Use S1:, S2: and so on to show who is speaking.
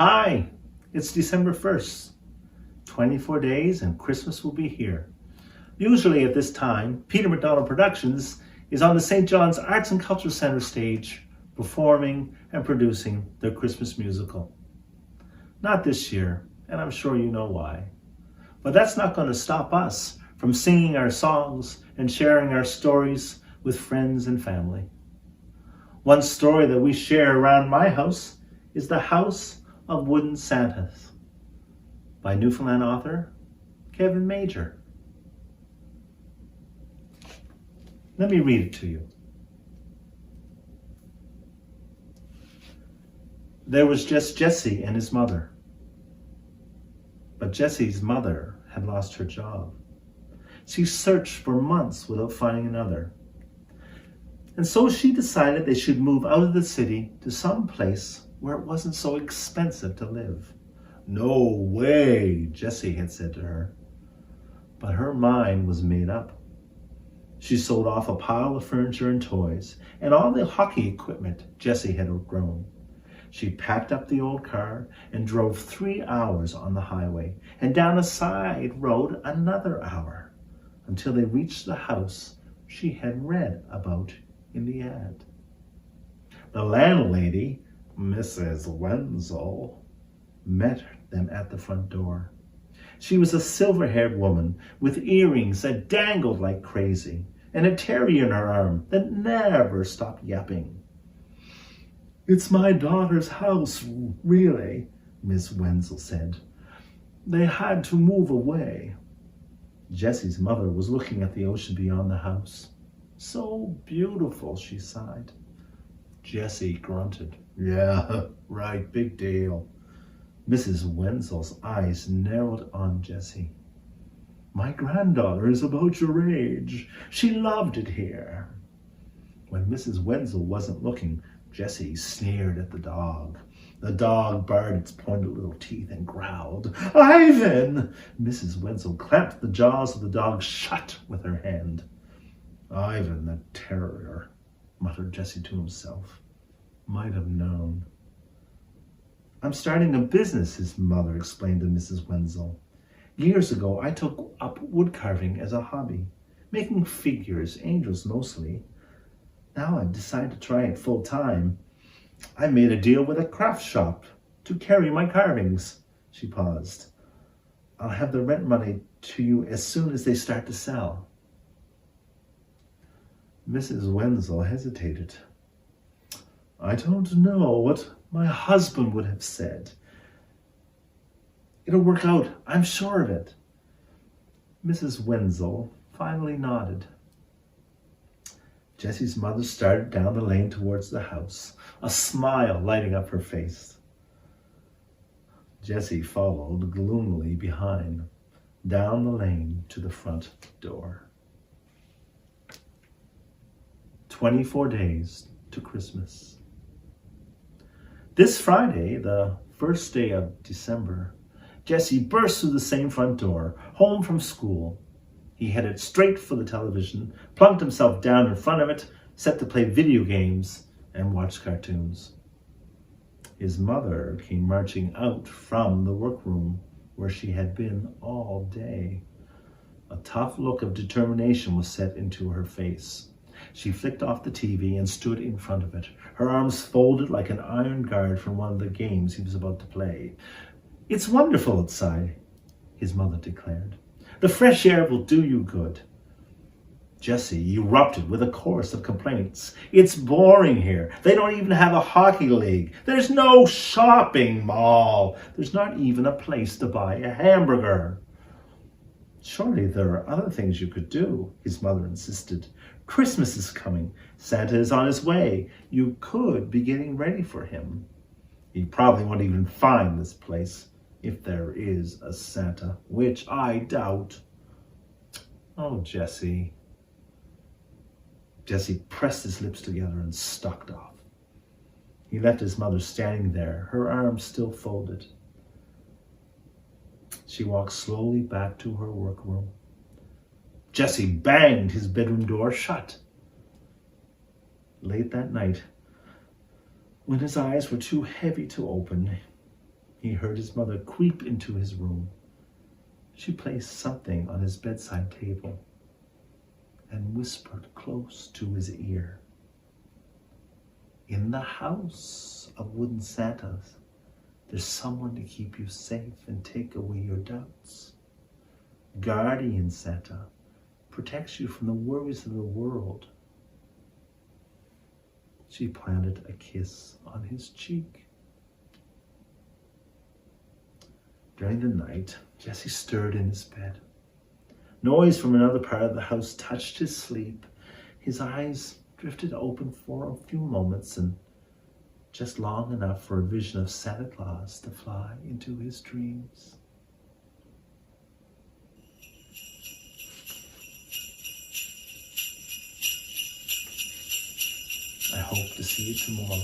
S1: Hi, it's December 1st. 24 days and Christmas will be here. Usually at this time, Peter McDonald Productions is on the St. John's Arts and Culture Centre stage, performing and producing their Christmas musical. Not this year, and I'm sure you know why. But that's not going to stop us from singing our songs and sharing our stories with friends and family. One story that we share around my house is The House of Wooden Santas by Newfoundland author Kevin Major. Let me read it to you. There was just Jesse and his mother. But Jesse's mother had lost her job. She searched for months without finding another. And so she decided they should move out of the city to some place where it wasn't so expensive to live. No way, Jessie had said to her. But her mind was made up. She sold off a pile of furniture and toys and all the hockey equipment Jessie had outgrown. She packed up the old car and drove 3 hours on the highway and down a side road another hour until they reached the house she had read about in the ad. The landlady, Mrs. Wenzel, met them at the front door. She was a silver-haired woman with earrings that dangled like crazy and a terrier in her arm that never stopped yapping. "It's my daughter's house, really," Miss Wenzel said. "They had to move away." Jesse's mother was looking at the ocean beyond the house. "So beautiful," she sighed. Jesse grunted. "Yeah, right, big deal." Mrs. Wenzel's eyes narrowed on Jessie. "My granddaughter is about your age. She loved it here." When Mrs. Wenzel wasn't looking, Jessie sneered at the dog. The dog bared its pointed little teeth and growled. "Ivan!" Mrs. Wenzel clamped the jaws of the dog shut with her hand. "Ivan, the terrier," muttered Jesse to himself. "Might have known." "I'm starting a business," his mother explained to Mrs. Wenzel. "Years ago, I took up wood carving as a hobby, making figures, angels mostly. Now I've decided to try it full time. I made a deal with a craft shop to carry my carvings." She paused. "I'll have the rent money to you as soon as they start to sell." Mrs. Wenzel hesitated. "I don't know what my husband would have said. It'll work out, I'm sure of it." Mrs. Wenzel finally nodded. Jesse's mother started down the lane towards the house, a smile lighting up her face. Jesse followed gloomily behind, down the lane to the front door. 24 days to Christmas. This Friday, the first day of December, Jesse burst through the same front door, home from school. He headed straight for the television, plunked himself down in front of it, set to play video games and watch cartoons. His mother came marching out from the workroom where she had been all day. A tough look of determination was set into her face. She flicked off the TV and stood in front of it, her arms folded like an iron guard from one of the games he was about to play. "It's wonderful outside," his mother declared. "The fresh air will do you good." Jesse erupted with a chorus of complaints. "It's boring here. They don't even have a hockey league. There's no shopping mall. There's not even a place to buy a hamburger." "Surely there are other things you could do," his mother insisted. "Christmas is coming. Santa is on his way. You could be getting ready for him. He probably won't even find this place, if there is a Santa, which I doubt." "Oh, Jesse." Jesse pressed his lips together and stalked off. He left his mother standing there, her arms still folded. She walked slowly back to her workroom. Jesse banged his bedroom door shut. Late that night, when his eyes were too heavy to open, He heard his mother creep into his room. She placed something on his bedside table and whispered close to his ear. In the house of wooden Santas, there's someone to keep you safe and take away your doubts. Guardian Santa protects you from the worries of the world. She planted a kiss on his cheek. During the night, Jesse stirred in his bed. Noise from another part of the house touched his sleep. His eyes drifted open for a few moments and just long enough for a vision of Santa Claus to fly into his dreams. I hope to see you tomorrow.